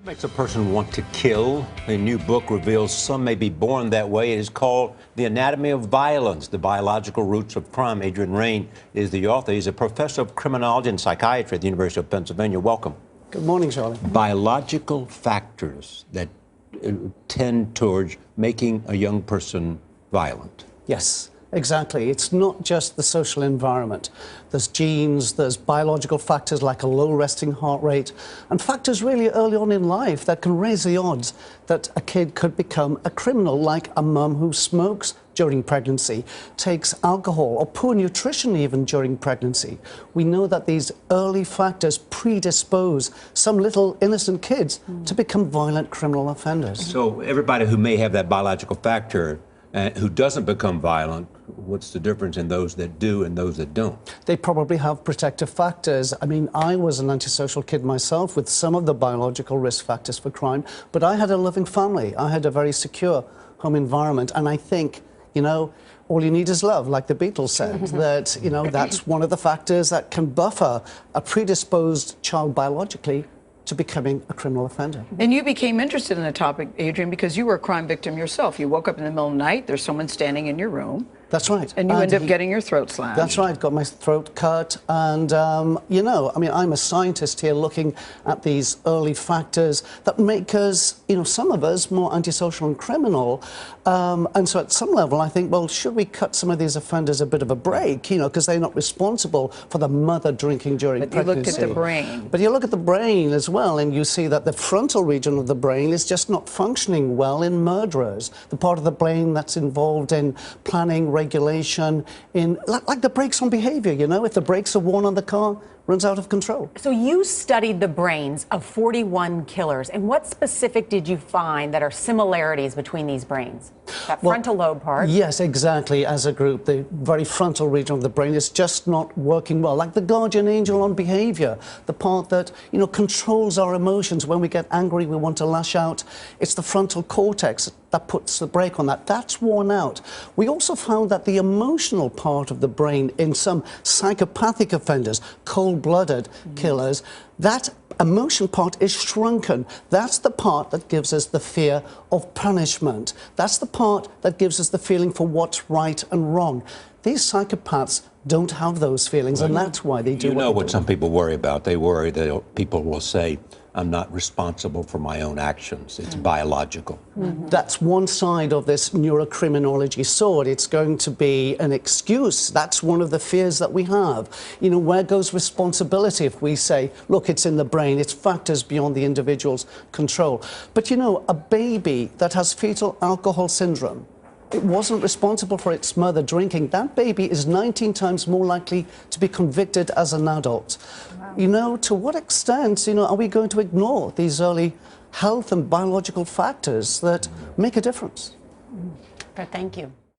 What makes a person want to kill? A new book reveals some may be born that way. It is called The Anatomy of Violence, The Biological Roots of Crime. Adrian Raine is the author. He's a professor of criminology and psychiatry at the University of Pennsylvania. Welcome. Good morning, Charlie. Biological factors that tend towards making a young person violent. Yes, exactly. It's not just the social environment. There's genes, there's biological factors like a low resting heart rate, and factors really early on in life that can raise the odds that a kid could become a criminal, like a mum who smokes during pregnancy, takes alcohol, or poor nutrition even during pregnancy. We know that these early factors predispose some little innocent kids to become violent criminal offenders. So everybody who may have that biological factor who doesn't become violent, what's the difference in those that do and those that don't? They probably have protective factors. I mean, I was an antisocial kid myself with some of the biological risk factors for crime, but I had a loving family. I had a very secure home environment, and I think, you know, all you need is love, like the Beatles said, that, you know, that's one of the factors that can buffer a predisposed child biologically to becoming a criminal offender. And you became interested in the topic, Adrian, because you were a crime victim yourself. You woke up in the middle of the night, there's someone standing in your room. That's right. And you end up getting your throat slashed. That's right, got my throat cut. And, you know, I mean, I'm a scientist here looking at these early factors that make us, you know, some of us more antisocial and criminal. And so at some level, I think, well, should we cut some of these offenders a bit of a break, you know, because they're not responsible for the mother drinking during pregnancy. But you looked at the brain. But you look at the brain as well, and you see that the frontal region of the brain is just not functioning well in murderers. The part of the brain that's involved in planning, regulation, in like the brakes on behavior, you know, if the brakes are worn on the car, runs out of control. So you studied the brains of 41 killers, and what specific did you find that are similarities between these brains? That frontal lobe part? Yes, exactly. As a group, the very frontal region of the brain is just not working well, like the guardian angel on behavior, the part that, you know, controls our emotions. When we get angry, we want to lash out. It's the frontal cortex that puts the brake on that. That's worn out. We also found that the emotional part of the brain in some psychopathic offenders, cold-blooded killers, that emotion part is shrunken. That's the part that gives us the fear of punishment. That's the part that gives us the feeling for what's right and wrong. These psychopaths don't have those feelings, and that's why they do. You know what some people worry about? They worry that people will say, I'm not responsible for my own actions. It's biological. That's one side of this neurocriminology sword. It's going to be an excuse. That's one of the fears that we have. You know, where goes responsibility if we say, look, it's in the brain, it's factors beyond the individual's control. But you know, a baby that has fetal alcohol syndrome, it wasn't responsible for its mother drinking. That baby is 19 times more likely to be convicted as an adult. Wow. You know, to what extent, you know, are we going to ignore these early health and biological factors that make a difference? Thank you.